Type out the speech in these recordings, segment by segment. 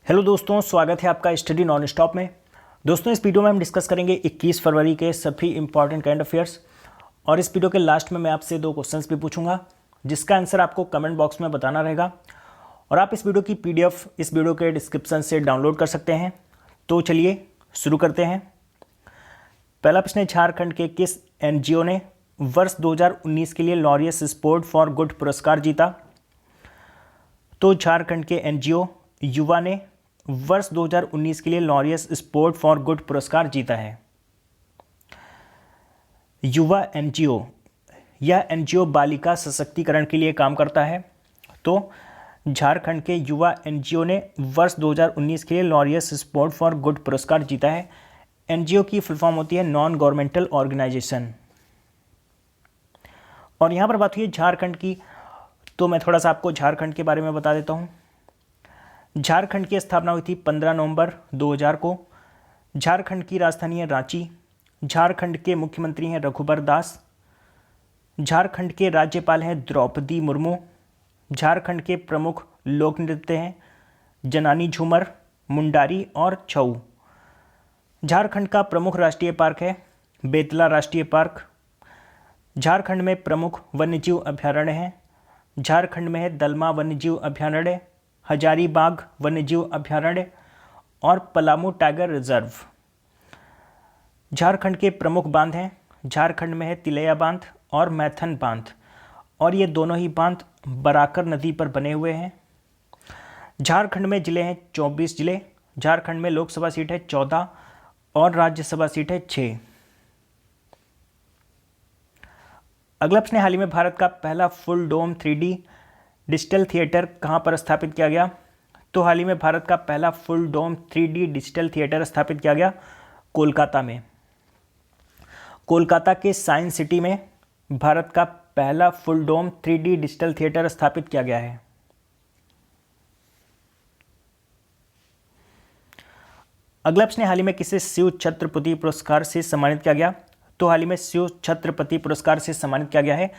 Hello दोस्तों, स्वागत है आपका स्टडी नॉन स्टॉप में। दोस्तों, इस वीडियो में हम डिस्कस करेंगे 21 फरवरी के सभी इंपॉर्टेंट करंट अफेयर्स। और इस वीडियो के लास्ट में मैं आपसे 2 क्वेश्चंस भी पूछूंगा, जिसका आंसर आपको कमेंट बॉक्स में बताना रहेगा। और आप इस वीडियो की PDF इस वीडियो के डिस्क्रिप्शन से डाउनलोड कर सकते हैं। तो चलिए शुरू करते हैं। पहला प्रश्न है, झारखंड के किस NGO ने वर्ष 2019 के लिए लॉरियस स्पोर्ट फॉर गुड पुरस्कार जीता? तो झारखंड के NGO युवा ने वर्ष 2019 के लिए लॉरियस स्पोर्ट फॉर गुड पुरस्कार जीता है। युवा NGO, यह NGO बालिका सशक्तिकरण के लिए काम करता है। तो झारखंड के युवा NGO ने वर्ष 2019 के लिए लॉरियस स्पोर्ट फॉर गुड पुरस्कार जीता है। NGO की फुल फॉर्म होती है नॉन गवर्नमेंटल ऑर्गेनाइजेशन। और यहाँ पर बात हुई है झारखंड की, तो मैं थोड़ा सा आपको झारखंड के बारे में बता देता हूँ। झारखंड की स्थापना हुई थी 15 नवंबर 2000 को। झारखंड की राजधानी है रांची। झारखंड के मुख्यमंत्री हैं रघुबर दास। झारखंड के राज्यपाल हैं द्रौपदी मुर्मू। झारखंड के प्रमुख लोक नृत्य हैं जनानी झूमर, मुंडारी और छऊ। झारखंड का प्रमुख राष्ट्रीय पार्क है बेतला राष्ट्रीय पार्क। झारखंड में प्रमुख वन्यजीव अभ्यारण्य हैं। झारखंड में है दलमा वन्यजीव अभ्यारण्य, हजारीबाग वन्यजीव अभ्यारण्य और पलामू टाइगर रिजर्व। झारखंड के प्रमुख बांध हैं, झारखंड में है तिलैया बांध और मैथन बांध, और ये दोनों ही बांध बराकर नदी पर बने हुए हैं। झारखंड में जिले हैं 24 जिले। झारखंड में लोकसभा सीट है 14 और राज्यसभा सीट है 6। अगला प्रश्न, हाल ही में भारत का पहला फुल डोम 3D डिजिटल थिएटर कहाँ पर स्थापित किया गया? तो हाल ही में भारत का पहला फुल डोम 3D डिजिटल थिएटर स्थापित किया गया कोलकाता में। कोलकाता के साइंस सिटी में भारत का पहला फुल डोम 3D डिजिटल थिएटर स्थापित किया गया है। अगला प्रश्न, हाल ही में किसे शिव छत्रपति पुरस्कार से सम्मानित किया गया? तो हाल ही में शिव छत्रपति पुरस्कार से सम्मानित किया गया है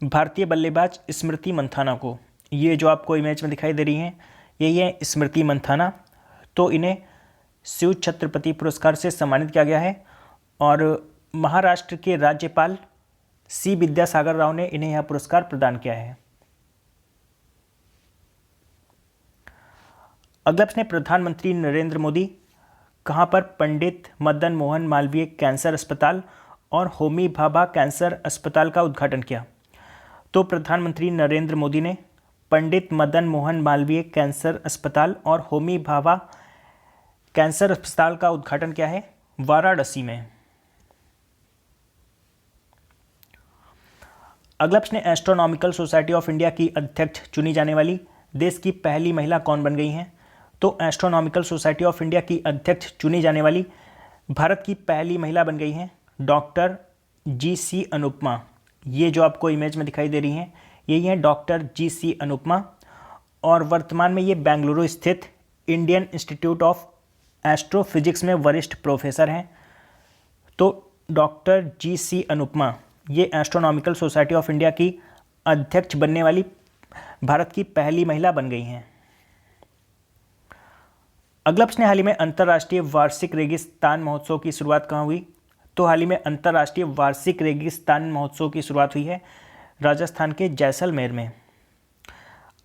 भारतीय बल्लेबाज स्मृति मंथाना को। ये जो आपको इमेज में दिखाई दे रही हैं, यही है स्मृति मंथाना। तो इन्हें शिव छत्रपति पुरस्कार से सम्मानित किया गया है। और महाराष्ट्र के राज्यपाल C विद्यासागर राव ने इन्हें यह पुरस्कार प्रदान किया है। अगला प्रश्न, प्रधानमंत्री नरेंद्र मोदी कहाँ पर पंडित मदन मोहन मालवीय कैंसर अस्पताल और होमी भाभा कैंसर अस्पताल का उद्घाटन किया? तो प्रधानमंत्री नरेंद्र मोदी ने पंडित मदन मोहन मालवीय कैंसर अस्पताल और होमी भाभा कैंसर अस्पताल का उद्घाटन किया है वाराणसी में। अगला प्रश्न, एस्ट्रोनॉमिकल सोसाइटी ऑफ इंडिया की अध्यक्ष चुनी जाने वाली देश की पहली महिला कौन बन गई हैं? तो एस्ट्रोनॉमिकल सोसाइटी ऑफ इंडिया की अध्यक्ष चुनी जाने वाली भारत की पहली महिला बन गई हैं डॉक्टर GC अनुपमा। ये जो आपको इमेज में दिखाई दे रही हैं, यही है डॉक्टर GC अनुपमा। और वर्तमान में ये बेंगलुरु स्थित इंडियन इंस्टीट्यूट ऑफ एस्ट्रोफिजिक्स में वरिष्ठ प्रोफेसर हैं। तो डॉक्टर GC अनुपमा ये एस्ट्रोनॉमिकल सोसाइटी ऑफ इंडिया की अध्यक्ष बनने वाली भारत की पहली महिला बन गई हैं। अगला प्रश्न, हाल ही में अंतर्राष्ट्रीय वार्षिक रेगिस्तान महोत्सव की शुरुआत कहाँ हुई? तो हाल ही में अंतर्राष्ट्रीय वार्षिक रेगिस्तान महोत्सव की शुरुआत हुई है राजस्थान के जैसलमेर में।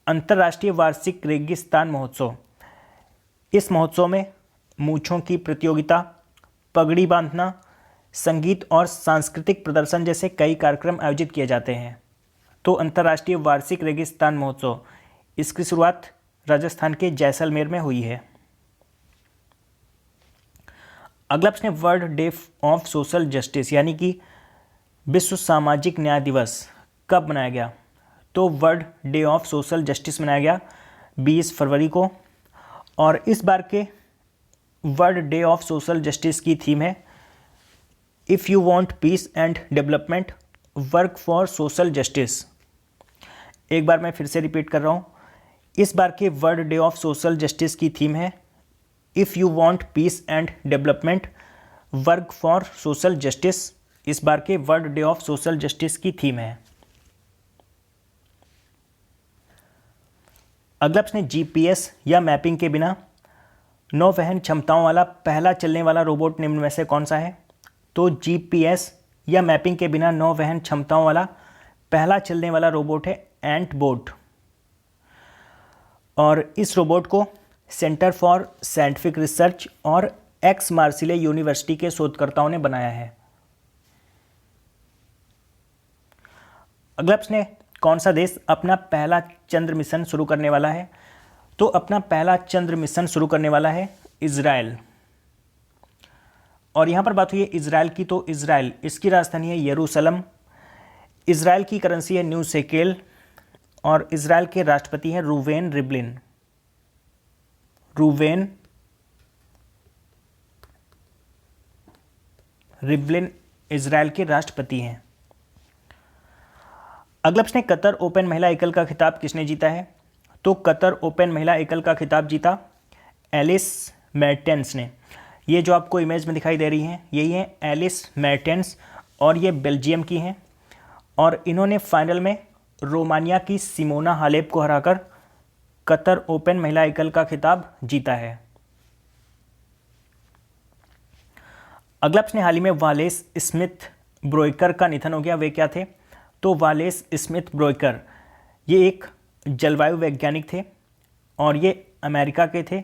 अंतर्राष्ट्रीय वार्षिक रेगिस्तान महोत्सव, इस महोत्सव में मूंछों की प्रतियोगिता, पगड़ी बांधना, संगीत और सांस्कृतिक प्रदर्शन जैसे कई कार्यक्रम आयोजित किए जाते हैं। तो अंतर्राष्ट्रीय वार्षिक रेगिस्तान महोत्सव, इसकी शुरुआत राजस्थान के जैसलमेर में हुई है। अगला प्रश्न, world day of social justice यानी कि विश्व सामाजिक न्याय दिवस कब मनाया गया? तो world day of social justice मनाया गया 20 फरवरी को। और इस बार के world day of social justice की थीम है if you want piece and development work for social justice. एक बार मैं फिर से रिपीट कर रहा हूँ, इस बार के world day of social justice की थीम है if you want piece and development work for social justice. इस बार के world day of social justice की थीम है। अगला प्रश्न, जीपीएस या मैपिंग के बिना नौ वहन क्षमताओं वाला पहला चलने वाला रोबोट निम्न में से कौन सा है? तो जीपीएस या मैपिंग के बिना नौ वहन क्षमताओं वाला पहला चलने वाला रोबोट है एंट बोट। और इस रोबोट को सेंटर फॉर साइंटिफिक रिसर्च और एक्स मार्सिले यूनिवर्सिटी के शोधकर्ताओं ने बनाया है। अगला प्रश्न है, कौन सा देश अपना पहला चंद्र मिशन शुरू करने वाला है? तो अपना पहला चंद्र मिशन शुरू करने वाला है इजराइल। और यहाँ पर बात हुई है इजराइल की, तो इजराइल, इसकी राजधानी है यरूशलेम, इजराइल की करेंसी है न्यू शेकेल और इजराइल के राष्ट्रपति हैं Reuven Rivlin. Reuven Rivlin Israel के राष्ट्रपति हैं। अगला प्रश्न है, कतर ओपन महिला एकल का खिताब किसने जीता है? तो कतर ओपन महिला एकल का खिताब जीता एलिस मेर्टेंस ने। ये जो आपको इमेज में दिखाई दे रही हैं यही है एलिस मेर्टेंस और ये बेल्जियम की हैं और इन्होंने फाइनल में रोमानिया की सिमोना हालेप को हराकर कतर ओपन महिला एकल का खिताब जीता है। अगला प्रश्न, हाल ही में वालेस स्मिथ ब्रोइकर का निधन हो गया, वे क्या थे? तो वालेस स्मिथ ब्रोइकर ये एक जलवायु वैज्ञानिक थे और ये अमेरिका के थे।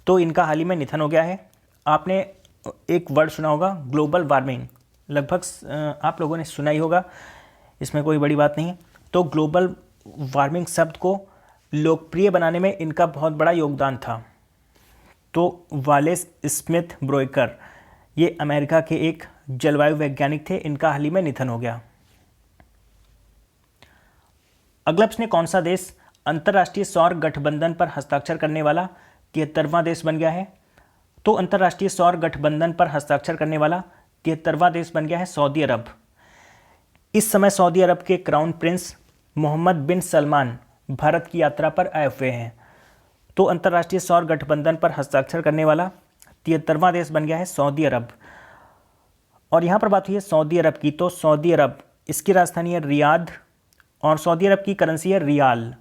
तो इनका हाल ही में निधन हो गया है। आपने एक वर्ड सुना होगा ग्लोबल वार्मिंग, लगभग आप लोगों ने सुना ही होगा, इसमें कोई बड़ी बात नहीं। तो ग्लोबल वार्मिंग शब्द को लोकप्रिय बनाने में इनका बहुत बड़ा योगदान था। तो वालेस स्मिथ ब्रोइकर ये अमेरिका के एक जलवायु वैज्ञानिक थे, इनका हाल ही में निधन हो गया। अगला प्रश्न, कौन सा देश अंतर्राष्ट्रीय सौर गठबंधन पर हस्ताक्षर करने वाला 73वां देश बन गया है? तो अंतर्राष्ट्रीय सौर गठबंधन पर हस्ताक्षर करने वाला 73वां देश बन गया है सऊदी अरब। इस समय सऊदी अरब के क्राउन प्रिंस मोहम्मद बिन सलमान भारत की यात्रा पर आए हुए हैं। तो अंतर्राष्ट्रीय सौर गठबंधन पर हस्ताक्षर करने वाला 73वां देश बन गया है सऊदी अरब। और यहाँ पर बात हुई है सऊदी अरब की, तो सऊदी अरब, इसकी राजधानी है रियाद और सऊदी अरब की करेंसी है रियाल।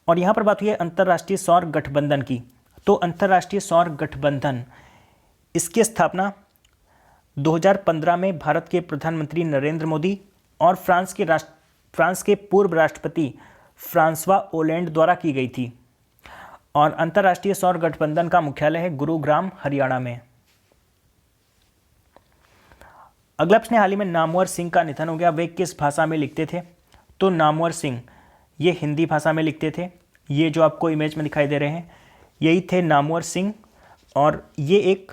और यहाँ पर बात हुई है अंतर्राष्ट्रीय सौर गठबंधन की, तो अंतर्राष्ट्रीय सौर गठबंधन, इसकी स्थापना 2015 में भारत के प्रधानमंत्री नरेंद्र मोदी और फ्रांस के पूर्व राष्ट्रपति फ्रांसवा ओलैंड द्वारा की गई थी। और अंतर्राष्ट्रीय सौर गठबंधन का मुख्यालय है गुरुग्राम, हरियाणा में। अगला प्रश्न, हाल ही में नामवर सिंह का निधन हो गया, वे किस भाषा में लिखते थे? तो नामवर सिंह ये हिंदी भाषा में लिखते थे। ये जो आपको इमेज में दिखाई दे रहे हैं यही थे नामवर सिंह और ये एक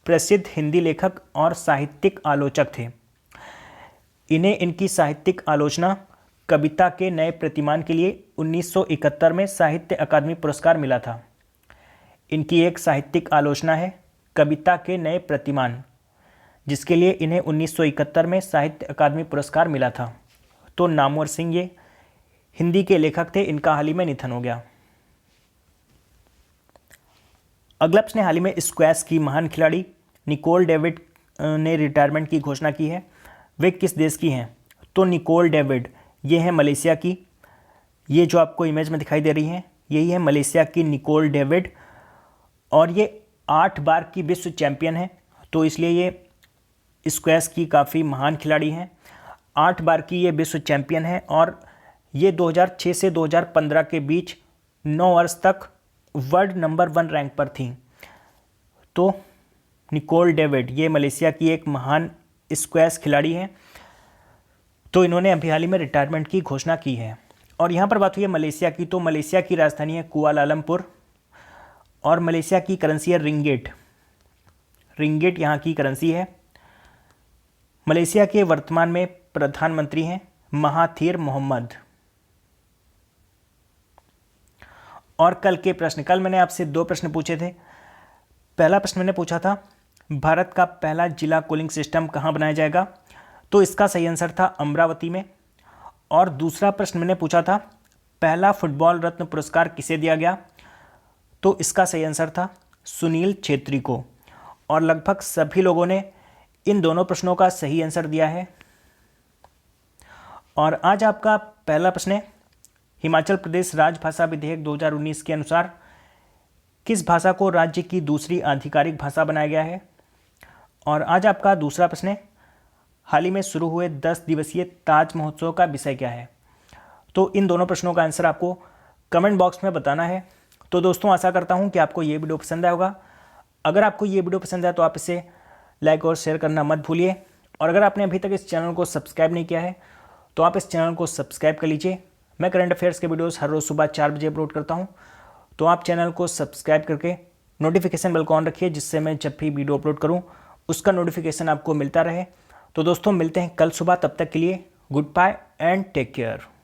प्रसिद्ध हिंदी लेखक और साहित्यिक आलोचक थे। इन्हें इनकी साहित्यिक आलोचना कविता के नए प्रतिमान के लिए 1971 में साहित्य अकादमी पुरस्कार मिला था। इनकी एक साहित्यिक आलोचना है कविता के नए प्रतिमान, जिसके लिए इन्हें 1971 में साहित्य अकादमी पुरस्कार मिला था। तो नामवर सिंह ये हिंदी के लेखक थे, इनका हाल ही में निधन हो गया। अगला प्रश्न, हाल ही में स्क्वैश की महान खिलाड़ी निकोल डेविड ने रिटायरमेंट की घोषणा की है, वे किस देश की हैं? तो निकोल डेविड ये हैं मलेशिया की। ये जो आपको इमेज में दिखाई दे रही हैं यही है मलेशिया की निकोल डेविड और ये 8 बार की विश्व चैंपियन है। तो इसलिए ये स्क्वैश की काफ़ी महान खिलाड़ी हैं। 8 बार की ये विश्व चैंपियन है और ये 2006 से 2015 के बीच 9 वर्ष तक वर्ल्ड नंबर 1 रैंक पर थी। तो निकोल डेविड ये मलेशिया की एक महान स्क्वैश खिलाड़ी हैं। तो इन्होंने अभी हाल ही में रिटायरमेंट की घोषणा की है। और यहाँ पर बात हुई है मलेशिया की, तो मलेशिया की राजधानी है कुआलालंपुर और मलेशिया की करेंसी है रिंगिट। रिंगिट यहाँ की करेंसी है। मलेशिया के वर्तमान में प्रधानमंत्री हैं महाथीर मोहम्मद। और कल के प्रश्न, कल मैंने आपसे 2 प्रश्न पूछे थे। पहला प्रश्न मैंने पूछा था भारत का पहला जिला कूलिंग सिस्टम कहाँ बनाया जाएगा, तो इसका सही आंसर था अमरावती में। और दूसरा प्रश्न मैंने पूछा था पहला फुटबॉल रत्न पुरस्कार किसे दिया गया, तो इसका सही आंसर था सुनील छेत्री को। और लगभग सभी लोगों ने इन दोनों प्रश्नों का सही आंसर दिया है। और आज आपका पहला प्रश्न है हिमाचल प्रदेश राजभाषा विधेयक 2019 के अनुसार किस भाषा को राज्य की दूसरी आधिकारिक भाषा बनाया गया है? और आज आपका दूसरा प्रश्न है, हाल ही में शुरू हुए 10 दिवसीय ताज महोत्सव का विषय क्या है? तो इन दोनों प्रश्नों का आंसर आपको कमेंट बॉक्स में बताना है। तो दोस्तों आशा करता हूं कि आपको ये वीडियो पसंद आया होगा। अगर आपको ये वीडियो पसंद आए तो आप इसे लाइक और शेयर करना मत भूलिए। और अगर आपने अभी तक इस चैनल को सब्सक्राइब नहीं किया है तो आप इस चैनल को सब्सक्राइब कर लीजिए। मैं करंट अफेयर्स के वीडियोस हर रोज़ सुबह 4 बजे अपलोड करता हूं, तो आप चैनल को सब्सक्राइब करके नोटिफिकेशन बेल को ऑन रखिए, जिससे मैं जब भी वीडियो अपलोड करूं उसका नोटिफिकेशन आपको मिलता रहे। तो दोस्तों मिलते हैं कल सुबह, तब तक के लिए goodbye and take care.